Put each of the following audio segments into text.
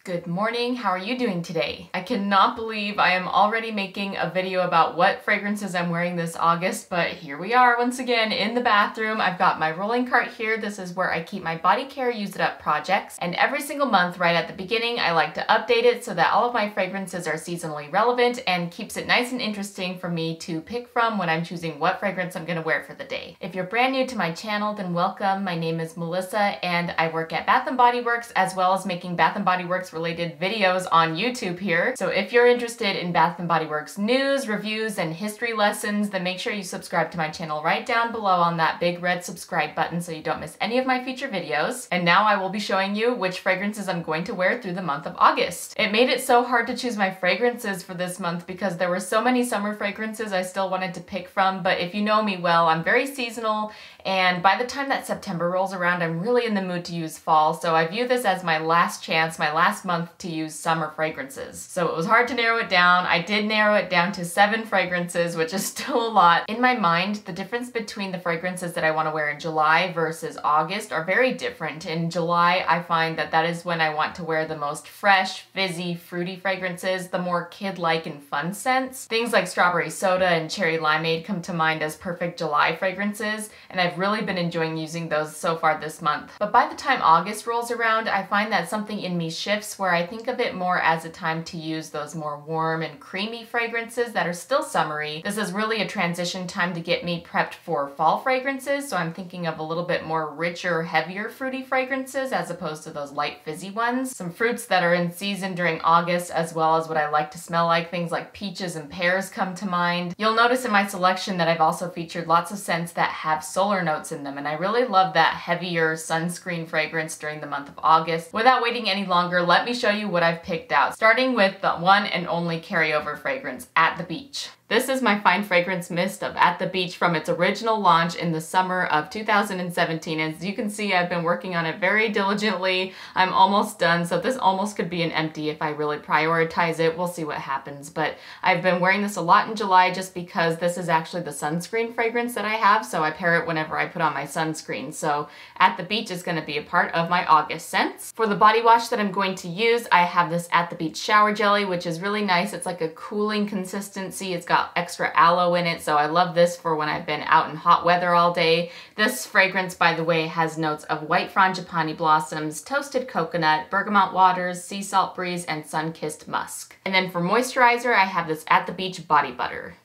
Good morning, how are you doing today? I cannot believe I am already making a video about what fragrances I'm wearing this August, but here we are once again in the bathroom. I've got my rolling cart here. This is where I keep my body care use it up projects, and every single month right at the beginning I like to update it so that all of my fragrances are seasonally relevant and keeps it nice and interesting for me to pick from when I'm choosing what fragrance I'm gonna wear for the day. If you're brand new to my channel, then welcome. My name is Melissa and I work at Bath & Body Works as well as making Bath & Body Works related videos on YouTube here. So if you're interested in Bath & Body Works news, reviews, and history lessons, then make sure you subscribe to my channel right down below on that big red subscribe button so you don't miss any of my future videos. And now I will be showing you which fragrances I'm going to wear through the month of August. It made it so hard to choose my fragrances for this month because there were so many summer fragrances I still wanted to pick from, but if you know me well, I'm very seasonal, and by the time that September rolls around, I'm really in the mood to use fall, so I view this as my last chance, my last month to use summer fragrances. So it was hard to narrow it down. I did narrow it down to 7 fragrances, which is still a lot. In my mind, the difference between the fragrances that I want to wear in July versus August are very different. In July, I find that that is when I want to wear the most fresh, fizzy, fruity fragrances, the more kid-like and fun scents. Things like strawberry soda and cherry limeade come to mind as perfect July fragrances, and I've really been enjoying using those so far this month. But by the time August rolls around, I find that something in me shifts where I think of it more as a time to use those more warm and creamy fragrances that are still summery. This is really a transition time to get me prepped for fall fragrances, so I'm thinking of a little bit more richer, heavier fruity fragrances as opposed to those light fizzy ones. Some fruits that are in season during August as well as what I like to smell like, things like peaches and pears come to mind. You'll notice in my selection that I've also featured lots of scents that have solar notes in them, and I really love that heavier sunscreen fragrance during the month of August. Without waiting any longer, let me show you what I've picked out, starting with the one and only carryover fragrance, At the Beach. This is my fine fragrance mist of At the Beach from its original launch in the summer of 2017. As you can see, I've been working on it very diligently. I'm almost done, so this almost could be an empty if I really prioritize it. We'll see what happens, but I've been wearing this a lot in July just because this is actually the sunscreen fragrance that I have, so I pair it whenever I put on my sunscreen. So At the Beach is going to be a part of my August scents. For the body wash that I'm going to use, I have this At the Beach shower jelly, which is really nice. It's like a cooling consistency. It's got extra aloe in it, so I love this for when I've been out in hot weather all day. This fragrance, by the way, has notes of white frangipani blossoms, toasted coconut, bergamot waters, sea salt breeze, and sun-kissed musk. And then for moisturizer, I have this At the Beach body butter.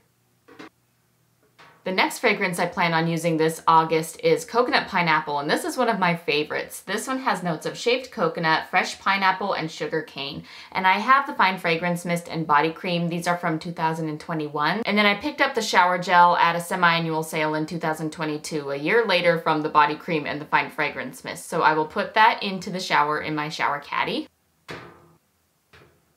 The next fragrance I plan on using this August is Coconut Pineapple, and this is one of my favorites. This one has notes of shaved coconut, fresh pineapple, and sugar cane. And I have the Fine Fragrance Mist and Body Cream. These are from 2021. And then I picked up the shower gel at a semi-annual sale in 2022, a year later from the Body Cream and the Fine Fragrance Mist. So I will put that into the shower in my shower caddy.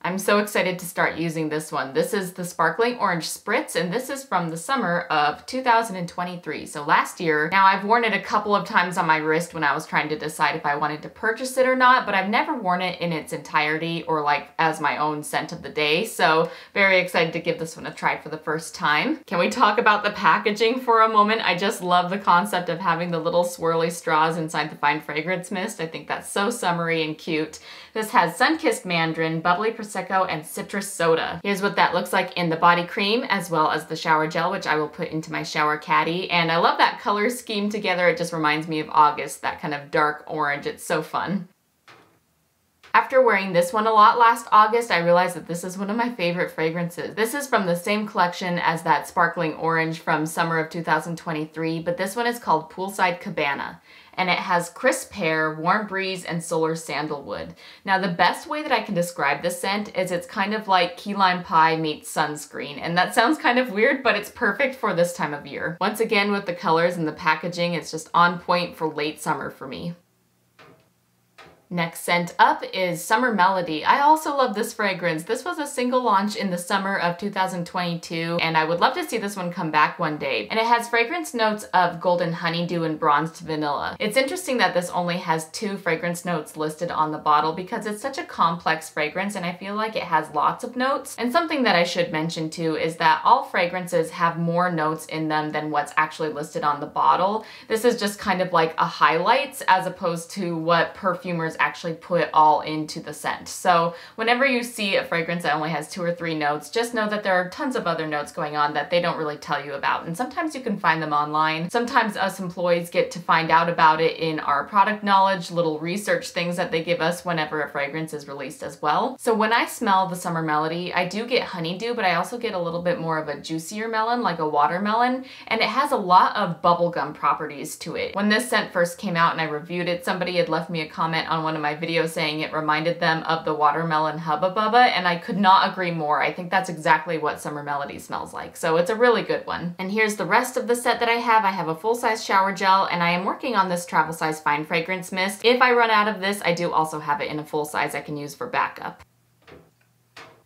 I'm so excited to start using this one. This is the Sparkling Orange Spritz, and this is from the summer of 2023, so last year. Now, I've worn it a couple of times on my wrist when I was trying to decide if I wanted to purchase it or not, but I've never worn it in its entirety or like as my own scent of the day, so very excited to give this one a try for the first time. Can we talk about the packaging for a moment? I just love the concept of having the little swirly straws inside the Fine Fragrance Mist. I think that's so summery and cute. This has sun-kissed mandarin, bubbly Prosecco, and citrus soda. Here's what that looks like in the body cream as well as the shower gel, which I will put into my shower caddy. And I love that color scheme together. It just reminds me of August, that kind of dark orange. It's so fun. After wearing this one a lot last August, I realized that this is one of my favorite fragrances. This is from the same collection as that Sparkling Orange from summer of 2023, but this one is called Poolside Cabana. And it has crisp pear, warm breeze, and solar sandalwood. Now, the best way that I can describe this scent is it's kind of like key lime pie meets sunscreen, and that sounds kind of weird, but it's perfect for this time of year. Once again, with the colors and the packaging, it's just on point for late summer for me. Next scent up is Summer Melody. I also love this fragrance. This was a single launch in the summer of 2022, and I would love to see this one come back one day. And it has fragrance notes of golden honeydew and bronzed vanilla. It's interesting that this only has 2 fragrance notes listed on the bottle because it's such a complex fragrance and I feel like it has lots of notes. And something that I should mention too is that all fragrances have more notes in them than what's actually listed on the bottle. This is just kind of like a highlights as opposed to what perfumers actually put all into the scent. So whenever you see a fragrance that only has 2 or 3 notes, just know that there are tons of other notes going on that they don't really tell you about. And sometimes you can find them online. Sometimes us employees get to find out about it in our product knowledge, little research things that they give us whenever a fragrance is released as well. So when I smell the Summer Melody, I do get honeydew, but I also get a little bit more of a juicier melon, like a watermelon, and it has a lot of bubblegum properties to it. When this scent first came out and I reviewed it, somebody had left me a comment on one of my videos saying it reminded them of the watermelon Hubba Bubba, and I could not agree more. I think that's exactly what Summer Melody smells like. So it's a really good one. And here's the rest of the set that I have. I have a full-size shower gel, and I am working on this travel size fine fragrance mist. If I run out of this, I do also have it in a full size I can use for backup.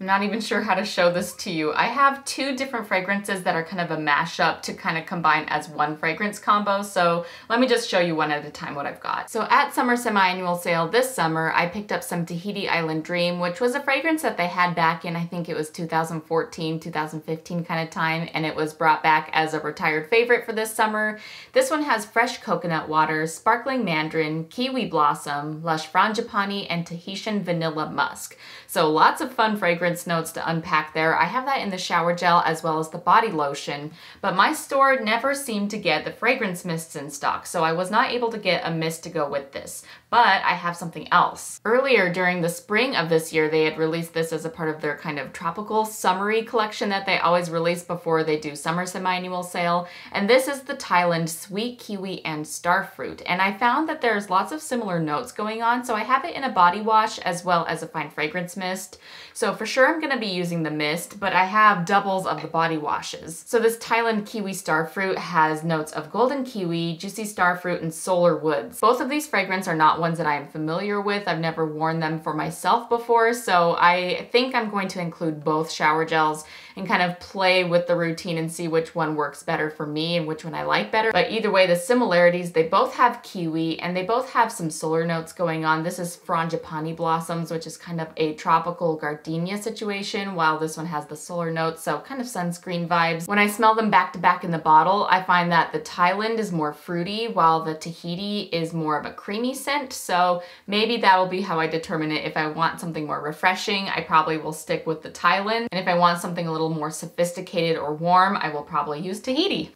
I'm not even sure how to show this to you. I have 2 different fragrances that are kind of a mashup to kind of combine as one fragrance combo, so let me just show you one at a time what I've got. So at Summer Semi-Annual Sale this summer, I picked up some Tahiti Island Dream, which was a fragrance that they had back in, I think it was 2014, 2015 kind of time, and it was brought back as a retired favorite for this summer. This one has fresh coconut water, sparkling mandarin, kiwi blossom, lush frangipani, and Tahitian vanilla musk. So lots of fun fragrance notes to unpack there. I have that in the shower gel as well as the body lotion, but my store never seemed to get the fragrance mists in stock, so I was not able to get a mist to go with this, but I have something else. Earlier during the spring of this year, they had released this as a part of their kind of tropical summery collection that they always release before they do Summer Semi-Annual Sale, and this is the Thailand Sweet Kiwi and Starfruit, and I found that there's lots of similar notes going on, so I have it in a body wash as well as a fine fragrance mist. So for sure I'm gonna be using the mist, but I have doubles of the body washes. So this Thailand Kiwi Starfruit has notes of golden kiwi, juicy starfruit, and solar woods. Both of these fragrances are not ones that I am familiar with. I've never worn them for myself before, so I think I'm going to include both shower gels and kind of play with the routine and see which one works better for me and which one I like better. But either way, the similarities, they both have kiwi and they both have some solar notes going on. This is frangipani blossoms, which is kind of a tropical gardenia situation, while this one has the solar notes, so kind of sunscreen vibes. When I smell them back to back in the bottle, I find that the Thailand is more fruity while the Tahiti is more of a creamy scent, so maybe that will be how I determine it. If I want something more refreshing, I probably will stick with the Thailand, and if I want something a little more sophisticated or warm, I will probably use Tahiti.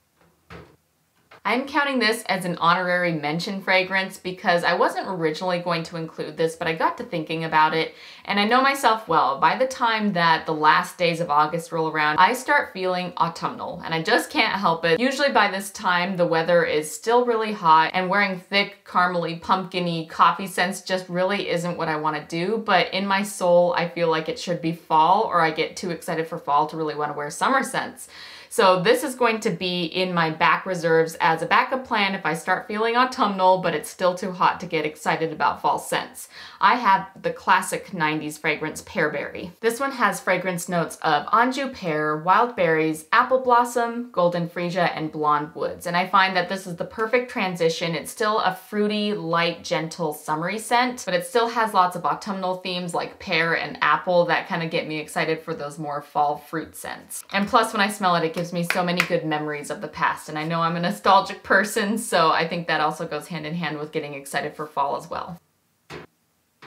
I'm counting this as an honorary mention fragrance because I wasn't originally going to include this, but I got to thinking about it, and I know myself well. By the time that the last days of August roll around, I start feeling autumnal, and I just can't help it. Usually by this time, the weather is still really hot, and wearing thick, caramely, pumpkin-y coffee scents just really isn't what I want to do, but in my soul, I feel like it should be fall, or I get too excited for fall to really want to wear summer scents. So this is going to be in my back reserves as a backup plan if I start feeling autumnal, but it's still too hot to get excited about fall scents. I have the classic 90s fragrance Pearberry. This one has fragrance notes of Anjou pear, wild berries, apple blossom, golden freesia, and blonde woods. And I find that this is the perfect transition. It's still a fruity, light, gentle, summery scent, but it still has lots of autumnal themes like pear and apple that kind of get me excited for those more fall fruit scents. And plus when I smell it, it gives me so many good memories of the past, and I know I'm a nostalgic person, so I think that also goes hand in hand with getting excited for fall as well.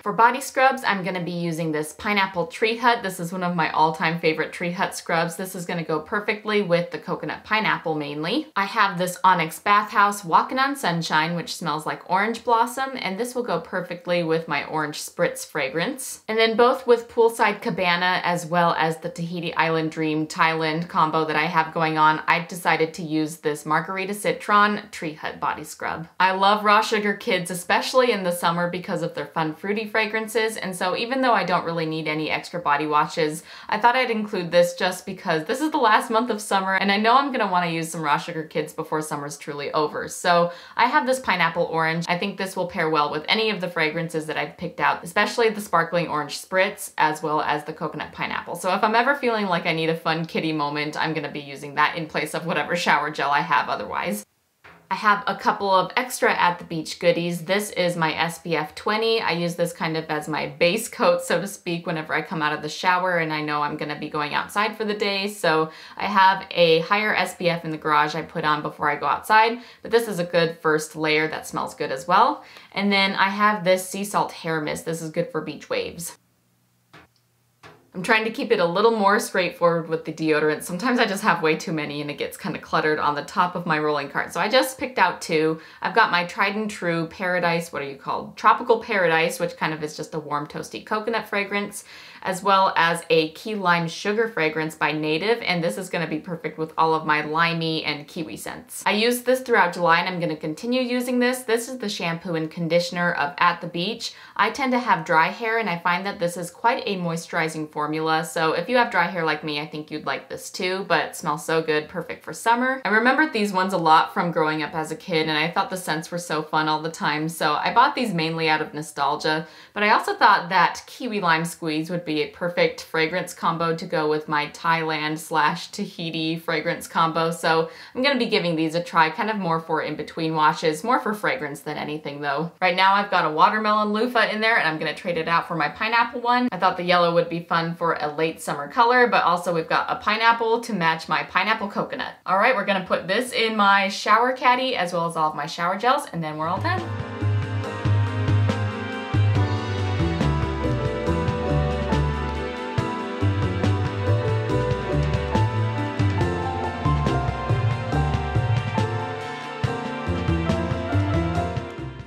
For body scrubs, I'm going to be using this Pineapple Tree Hut. This is one of my all-time favorite Tree Hut scrubs. This is going to go perfectly with the coconut pineapple mainly. I have this Onyx Bathhouse Walkin' on Sunshine, which smells like orange blossom, and this will go perfectly with my Orange Spritz fragrance. And then both with Poolside Cabana as well as the Tahiti Island Dream Thailand combo that I have going on, I've decided to use this Margarita Citron Tree Hut body scrub. I love raw sugar kids, especially in the summer because of their fun fruity fragrances, and so even though I don't really need any extra body washes, I thought I'd include this just because this is the last month of summer and I know I'm gonna want to use some raw sugar kids before summer's truly over. So I have this Pineapple Orange. I think this will pair well with any of the fragrances that I've picked out, especially the Sparkling Orange Spritz as well as the Coconut Pineapple. So if I'm ever feeling like I need a fun kitty moment, I'm gonna be using that in place of whatever shower gel I have otherwise. I have a couple of extra at the beach goodies. This is my SPF 20. I use this kind of as my base coat, so to speak, whenever I come out of the shower and I know I'm gonna be going outside for the day. So I have a higher SPF in the garage I put on before I go outside, but this is a good first layer that smells good as well. And then I have this sea salt hair mist. This is good for beach waves. I'm trying to keep it a little more straightforward with the deodorant. Sometimes I just have way too many and it gets kind of cluttered on the top of my rolling cart. So I just picked out 2. I've got my tried and true Paradise, what are you called? Tropical Paradise, which kind of is just a warm toasty coconut fragrance, as well as a key lime sugar fragrance by Native, and this is gonna be perfect with all of my limey and kiwi scents. I used this throughout July and I'm gonna continue using this. This is the shampoo and conditioner of At the Beach. I tend to have dry hair and I find that this is quite a moisturizing formula, so if you have dry hair like me, I think you'd like this too, but it smells so good, perfect for summer. I remembered these ones a lot from growing up as a kid and I thought the scents were so fun all the time, so I bought these mainly out of nostalgia, but I also thought that kiwi lime squeeze would be a perfect fragrance combo to go with my Thailand/Tahiti fragrance combo, so I'm gonna be giving these a try, kind of more for in-between washes, more for fragrance than anything though. Right now I've got a watermelon loofah in there and I'm gonna trade it out for my pineapple one. I thought the yellow would be fun for a late summer color, but also we've got a pineapple to match my pineapple coconut. All right, we're gonna put this in my shower caddy as well as all of my shower gels, and then we're all done.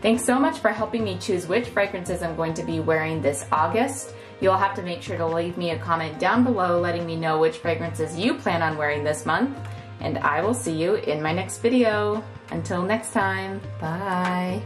Thanks so much for helping me choose which fragrances I'm going to be wearing this August. You'll have to make sure to leave me a comment down below letting me know which fragrances you plan on wearing this month, and I will see you in my next video. Until next time, bye.